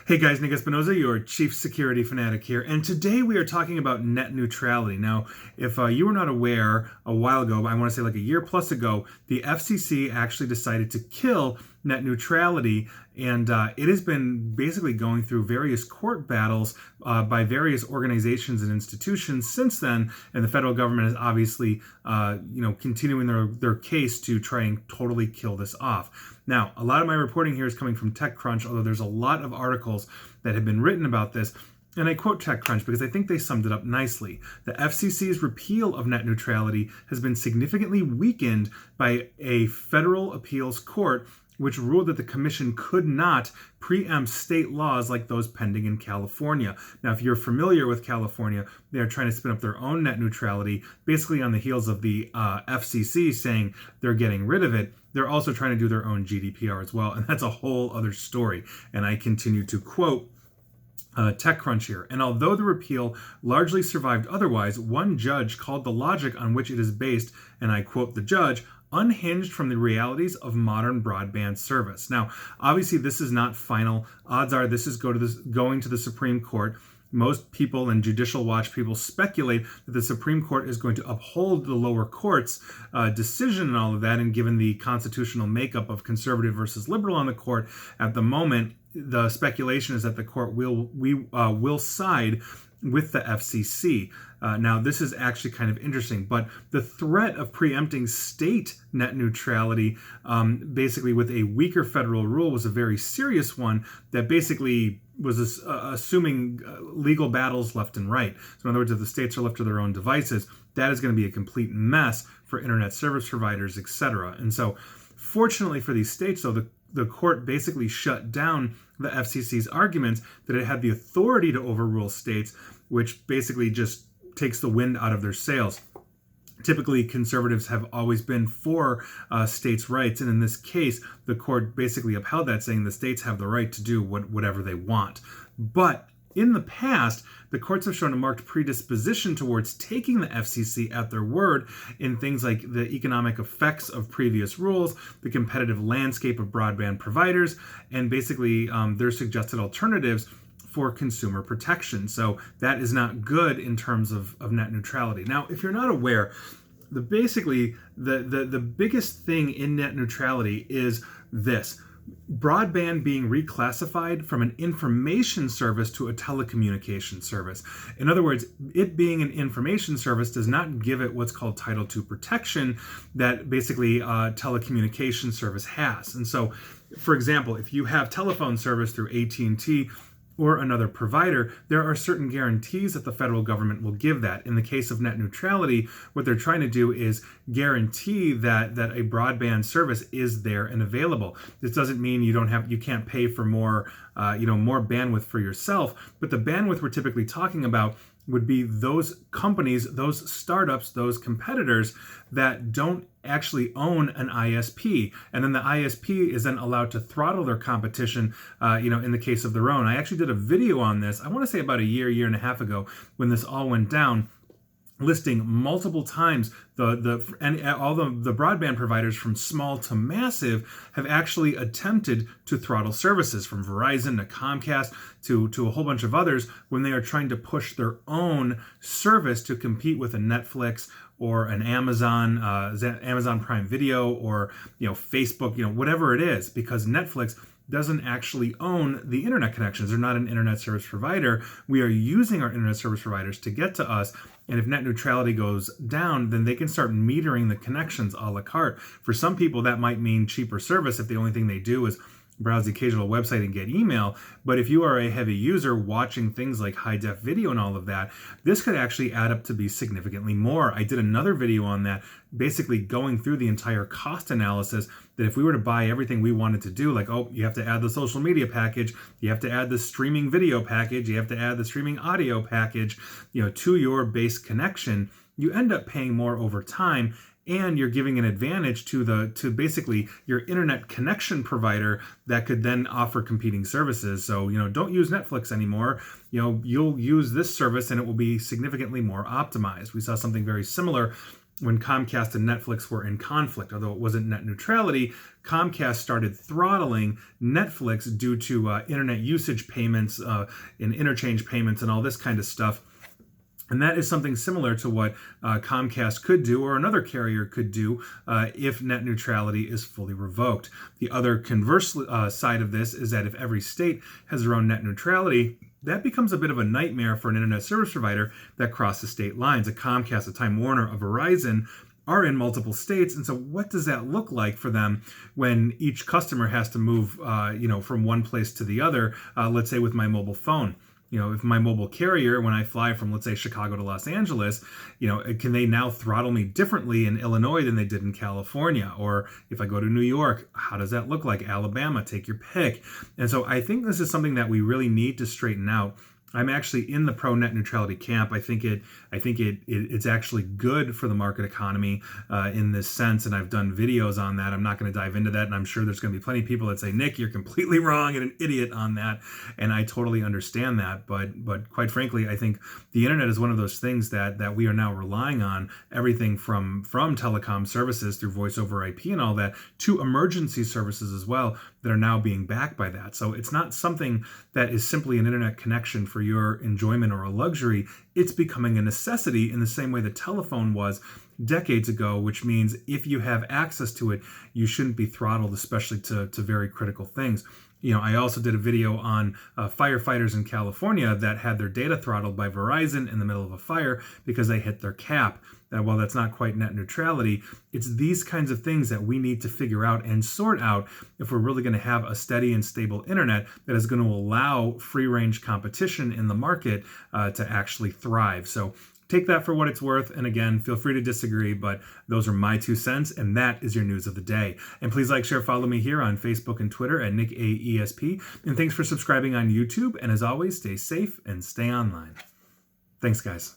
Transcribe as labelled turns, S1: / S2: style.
S1: Hey guys, Nick Espinoza, your chief security fanatic here, and today we are talking about net neutrality. Now, if you were not aware, a while ago, I want to say like a year plus ago, the FCC actually decided to kill net neutrality, and it has been basically going through various court battles by various organizations and institutions since then, and the federal government is obviously, continuing their case to try and totally kill this off. Now, a lot of my reporting here is coming from TechCrunch, although there's a lot of articles that have been written about this. And I quote TechCrunch because I think they summed it up nicely. The FCC's repeal of net neutrality has been significantly weakened by a federal appeals court which ruled that the commission could not preempt state laws like those pending in California. Now, if you're familiar with California, they are trying to spin up their own net neutrality, basically on the heels of the FCC saying they're getting rid of it. They're also trying to do their own GDPR as well, and that's a whole other story. And I continue to quote TechCrunch here. And although the repeal largely survived otherwise, one judge called the logic on which it is based, and I quote the judge, unhinged from the realities of modern broadband service. Now, obviously, this is not final. Odds are this is going to the Supreme Court. Most people and Judicial Watch people speculate that the Supreme Court is going to uphold the lower court's decision and all of that. And given the constitutional makeup of conservative versus liberal on the court at the moment, the speculation is that the court will side with the FCC. Now, this is actually kind of interesting, but the threat of preempting state net neutrality, basically with a weaker federal rule, was a very serious one that basically was assuming legal battles left and right. So in other words, if the states are left to their own devices, that is going to be a complete mess for internet service providers, etc. And so fortunately for these states, though, the court basically shut down the FCC's arguments that it had the authority to overrule states, which basically just takes the wind out of their sails. Typically, conservatives have always been for states' rights, and in this case, the court basically upheld that, saying the states have the right to do whatever they want. But in the past, the courts have shown a marked predisposition towards taking the FCC at their word in things like the economic effects of previous rules, the competitive landscape of broadband providers, and basically their suggested alternatives for consumer protection. So that is not good in terms of net neutrality. Now, if you're not aware, the biggest thing in net neutrality is this: broadband being reclassified from an information service to a telecommunication service. In other words, it being an information service does not give it what's called Title II protection that basically a telecommunication service has. And so, for example, if you have telephone service through AT&T or another provider, there are certain guarantees that the federal government will give that. In the case of net neutrality, what they're trying to do is guarantee that a broadband service is there and available. This doesn't mean you can't pay for more bandwidth for yourself, but the bandwidth we're typically talking about would be those companies, those startups, those competitors that don't actually own an ISP. And then the ISP is then allowed to throttle their competition, in the case of their own. I actually did a video on this, I want to say about a year and a half ago, when this all went down, listing multiple times all the broadband providers from small to massive have actually attempted to throttle services, from Verizon to Comcast to a whole bunch of others, when they are trying to push their own service to compete with a Netflix or an Amazon Prime Video, or Facebook, whatever it is, because Netflix doesn't actually own the internet connections. They're not an internet service provider. We are using our internet service providers to get to us. And if net neutrality goes down, then they can start metering the connections a la carte. For some people, that might mean cheaper service if the only thing they do is browse the occasional website and get email. But if you are a heavy user watching things like high-def video and all of that, this could actually add up to be significantly more. I did another video on that, basically going through the entire cost analysis, that if we were to buy everything we wanted to do, like, you have to add the social media package, you have to add the streaming video package, you have to add the streaming audio package, to your base connection, you end up paying more over time. And you're giving an advantage to basically your internet connection provider that could then offer competing services. So, don't use Netflix anymore. You'll use this service and it will be significantly more optimized. We saw something very similar when Comcast and Netflix were in conflict. Although it wasn't net neutrality, Comcast started throttling Netflix due to internet usage payments and interchange payments and all this kind of stuff. And that is something similar to what Comcast could do or another carrier could do if net neutrality is fully revoked. The other converse side of this is that if every state has their own net neutrality, that becomes a bit of a nightmare for an internet service provider that crosses state lines. A Comcast, a Time Warner, a Verizon are in multiple states, and so what does that look like for them when each customer has to move, from one place to the other? Let's say with my mobile phone. If my mobile carrier, when I fly from, let's say, Chicago to Los Angeles, can they now throttle me differently in Illinois than they did in California? Or if I go to New York, how does that look like? Alabama, take your pick. And so I think this is something that we really need to straighten out. I'm actually in the pro net neutrality camp. I think it's actually good for the market economy in this sense, and I've done videos on that. I'm not going to dive into that, and I'm sure there's going to be plenty of people that say, Nick, you're completely wrong and an idiot on that, and I totally understand that. But quite frankly, I think the internet is one of those things that we are now relying on, everything from telecom services through voice over IP and all that to emergency services as well that are now being backed by that. So it's not something that is simply an internet connection for your enjoyment or a luxury. It's becoming a necessity in the same way the telephone was decades ago, which means if you have access to it, you shouldn't be throttled, especially to very critical things. I also did a video on firefighters in California that had their data throttled by Verizon in the middle of a fire because they hit their cap. While that's not quite net neutrality, it's these kinds of things that we need to figure out and sort out if we're really going to have a steady and stable internet that is going to allow free-range competition in the market to actually thrive. So take that for what it's worth. And again, feel free to disagree, but those are my 2 cents, and that is your news of the day. And please like, share, follow me here on Facebook and Twitter at NickAESP. And thanks for subscribing on YouTube. And as always, stay safe and stay online. Thanks, guys.